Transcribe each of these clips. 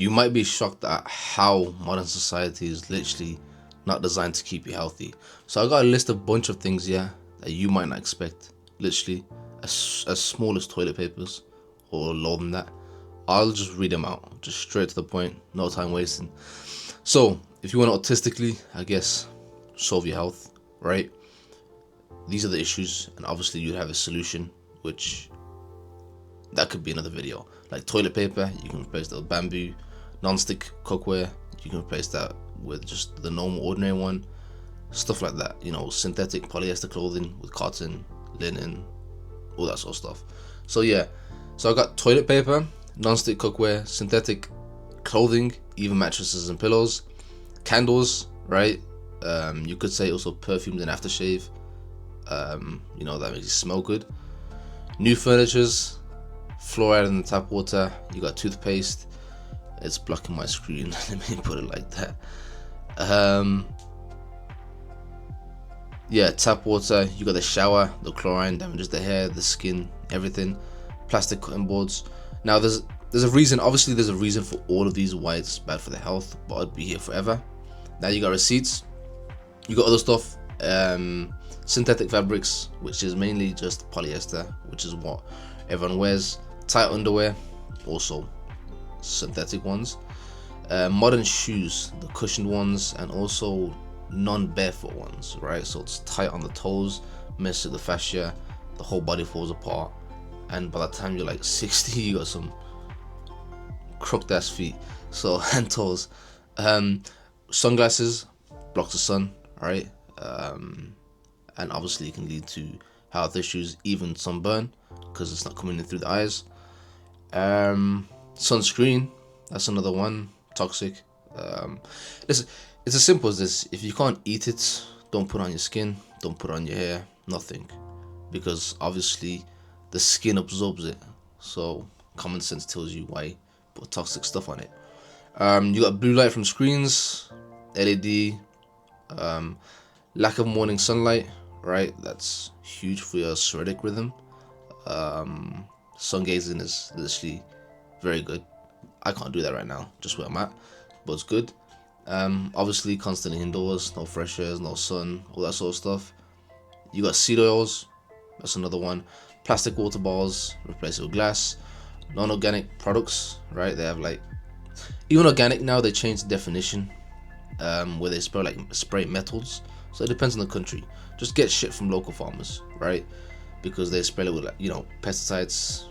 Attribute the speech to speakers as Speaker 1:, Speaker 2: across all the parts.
Speaker 1: you might be shocked at how modern society is literally not designed to keep you healthy. So I got a list of bunch of things here that you might not expect. Literally, as small as toilet papers, or lower than that. I'll just read them out, just straight to the point, no time wasting. So, if you want to autistically, I guess, solve your health, right? These are the issues, and obviously you have a solution, which that could be another video. Like toilet paper, you can replace that with bamboo. Non-stick cookware, you can replace that with just the normal ordinary one. Stuff like that, you know, synthetic polyester clothing with cotton, linen, all that sort of stuff. So yeah, so I got toilet paper, non-stick cookware, synthetic clothing, even mattresses and pillows, candles, right? You could say also perfumes and aftershave. You know, that makes you smell good. New furnitures, fluoride in the tap water. You got toothpaste. It's blocking my screen. Let me put it like that. Yeah, tap water. You got the shower. The chlorine damages the hair, the skin, everything. Plastic cutting boards. Now there's a reason. Obviously, there's a reason for all of these why it's bad for the health, but I'd be here forever. Now you got receipts. You got other stuff. Synthetic fabrics, which is mainly just polyester, which is what everyone wears. Tight underwear, also synthetic ones. Modern shoes, the cushioned ones, and also non-barefoot ones, right? So it's tight on the toes, messes with the fascia, the whole body falls apart, and by the time you're like 60, you got some crooked ass feet, so and toes. Sunglasses blocks the sun, right? And obviously it can lead to health issues, even sunburn, because it's not coming in through the eyes. Sunscreen, that's another one, toxic. Listen, it's as simple as this. If you can't eat it, don't put it on your skin, don't put it on your hair, nothing, because obviously the skin absorbs it. So common sense tells you why put toxic stuff on it. You got blue light from screens, LED, lack of morning sunlight, right? That's huge for your circadian rhythm. Sun gazing is literally very good. I can't do that right now, just where I'm at, but it's good. Obviously constantly indoors, no fresh air, no sun, all that sort of stuff. You got seed oils, that's another one. Plastic water bottles, replace it with glass. Non-organic products, right? They have like, even organic now, they changed the definition, where they spray metals. So it depends on the country. Just get shit from local farmers, right? Because they spray it with, like, you know, pesticides,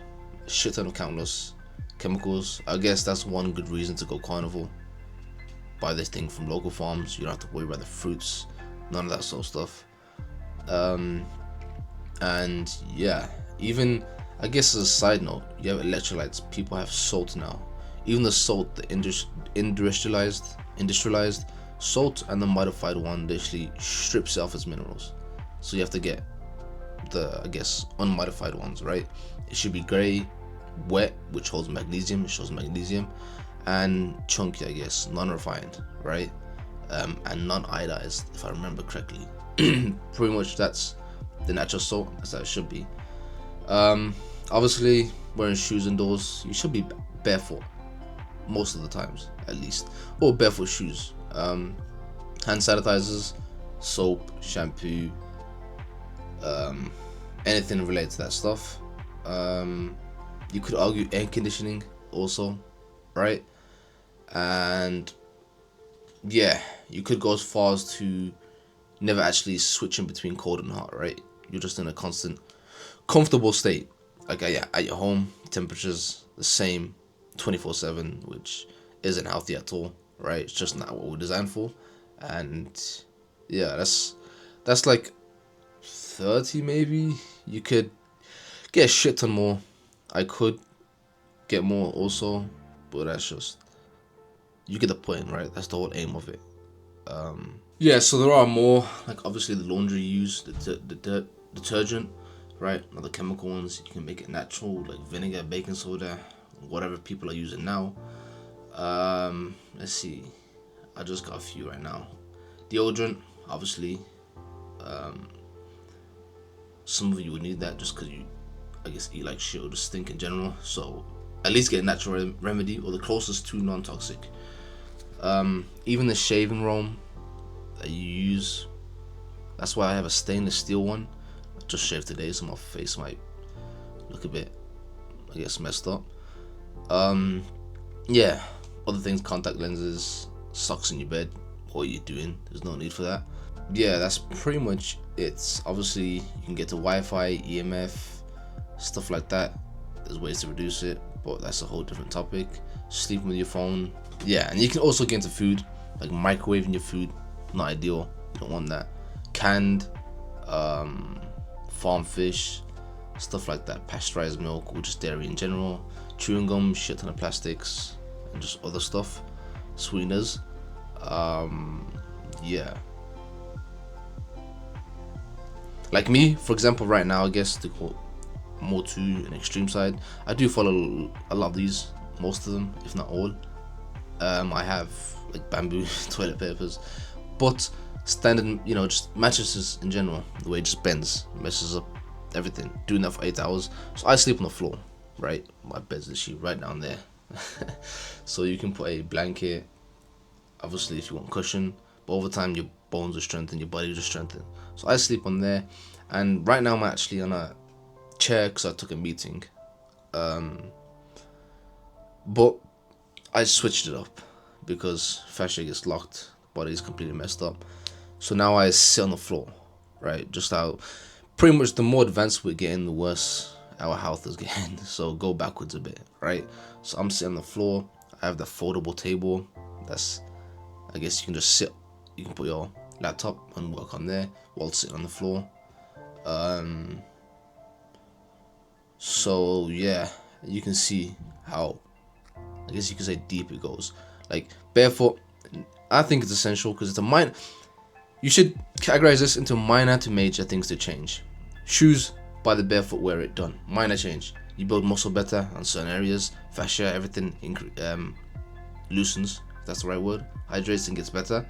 Speaker 1: shit ton of countless chemicals. I guess that's one good reason to go carnivore. Buy this thing from local farms. You don't have to worry about the fruits, none of that sort of stuff. And yeah, even I guess as a side note, you have electrolytes. People have salt now. Even the salt, the industrialized salt and the modified one literally strips it off its minerals. So you have to get the, I guess, unmodified ones, right? It should be grey, wet, which holds magnesium, it shows magnesium, and chunky, I guess, non-refined, right? And non-iodized, if I remember correctly. Pretty much that's the natural salt, as that should be. Obviously, wearing shoes indoors, you should be barefoot most of the times, at least, or barefoot shoes. Hand sanitizers, soap, shampoo, anything related to that stuff. You could argue air conditioning also, right? And yeah, you could go as far as to never actually switching between cold and hot, right? You're just in a constant comfortable state, like at your home, temperatures the same 24/7, which isn't healthy at all, right? It's just not what we're designed for. And yeah, that's like 30 maybe. You could get a shit ton more. I could get more also, but that's just, you get the point, right? That's the whole aim of it. Yeah, so there are more, like obviously the laundry you use, the detergent, right? Not the chemical ones. You can make it natural, like vinegar, baking soda, whatever people are using now. Let's see, I just got a few right now. Deodorant, obviously. Some of you would need that just because you, I guess, eat like shit or just stink in general. So at least get a natural remedy or the closest to non-toxic. Even the shaving foam that you use, that's why I have a stainless steel one. I just shaved today, so my face might look a bit, I guess, messed up. Yeah, other things, contact lenses, socks in your bed. What are you doing? There's no need for that. Yeah, that's pretty much it. Obviously, you can get to Wi-Fi, EMF, stuff like that. There's ways to reduce it, but that's a whole different topic. Sleeping with your phone. Yeah, and you can also get into food, like microwaving your food. Not ideal. You don't want that. Canned, farm fish, stuff like that. Pasteurized milk or just dairy in general. Chewing gum, shit ton of plastics, and just other stuff. Sweeteners. Yeah. Like me, for example, right now, I guess to go more to an extreme side, I do follow a lot of these, most of them, if not all. I have like bamboo toilet papers, but standard, just mattresses in general, the way it just bends, messes up everything. Doing that for 8 hours, so I sleep on the floor, right? My bed's literally right down there, so you can put a blanket. Obviously, if you want cushion, but over time your bones will strengthen, your body will strengthen. So I sleep on there, and right now I'm actually on a chair because I took a meeting. But I switched it up because fascia gets locked, body is completely messed up. So now I sit on the floor, right? Just how pretty much the more advanced we're getting, the worse our health is getting. So go backwards a bit, right? So I'm sitting on the floor. I have the foldable table. That's, I guess you can just sit. You can put your laptop and work on there while sitting on the floor. So yeah, you can see how, I guess you could say, deep it goes. Like barefoot, I think it's essential because it's a minor. You should categorize this into minor to major things to change. Shoes, by the barefoot, wear it, done. Minor change. You build muscle better on certain areas, fascia, everything loosens, if that's the right word. Hydrates and gets better.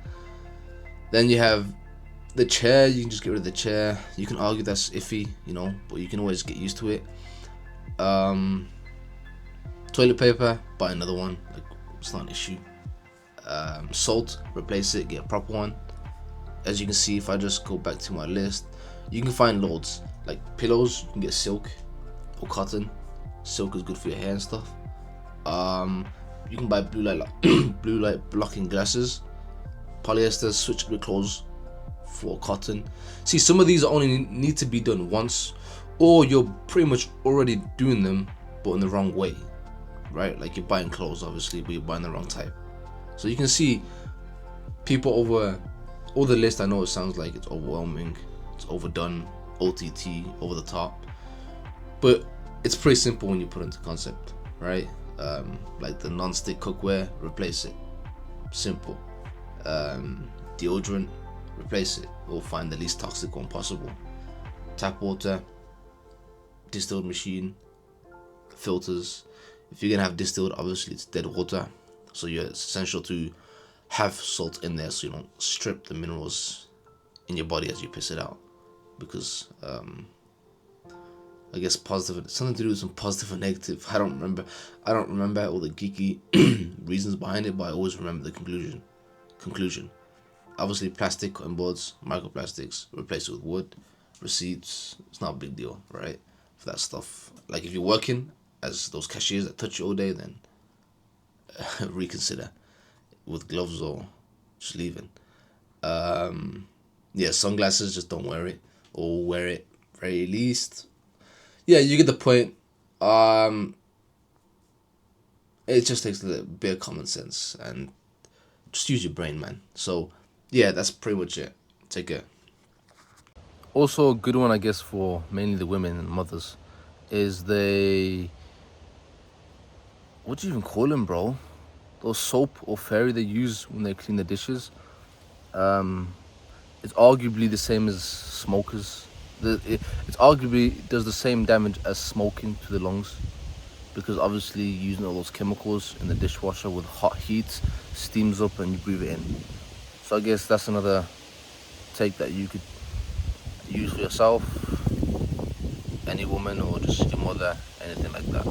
Speaker 1: Then you have the chair. You can just get rid of the chair. You can argue that's iffy, but you can always get used to it. Toilet paper, buy another one. Like, it's not an issue. Salt, replace it, get a proper one. As you can see, if I just go back to my list, you can find loads. Like pillows, you can get silk or cotton. Silk is good for your hair and stuff. You can buy blue light blocking glasses. Polyester, switch up your clothes for cotton. See, some of these only need to be done once, or you're pretty much already doing them, but in the wrong way, right? Like you're buying clothes, obviously, but you're buying the wrong type. So you can see people over all the list. I know it sounds like it's overwhelming, it's overdone, OTT, over the top, but it's pretty simple when you put it into concept, right? Like the non-stick cookware, replace it. Simple. Deodorant, replace it, or find the least toxic one possible. Tap water, distilled machine, filters. If you're gonna have distilled, obviously it's dead water, so it's essential to have salt in there so you don't strip the minerals in your body as you piss it out, because I guess positive, something to do with some positive and negative. I don't remember all the geeky reasons behind it, but I always remember the conclusion. Obviously, plastic cutting boards, microplastics, replace it with wood. Receipts, it's not a big deal, right? For that stuff. Like if you're working as those cashiers that touch you all day, then reconsider with gloves or just leaving. Yeah, sunglasses, just don't wear it, or wear it very least. Yeah, you get the point. It just takes a little bit of common sense and just use your brain, man. So yeah, that's pretty much it. Take care. Also, a good one, I guess, for mainly the women and mothers, is what do you even call them, bro? Those soap or fairy they use when they clean the dishes. It's arguably the same as smokers. It's arguably does the same damage as smoking to the lungs, because obviously using all those chemicals in the dishwasher with hot heat steams up and you breathe it in. So I guess that's another take that you could use for yourself, any woman, or just your mother, anything like that.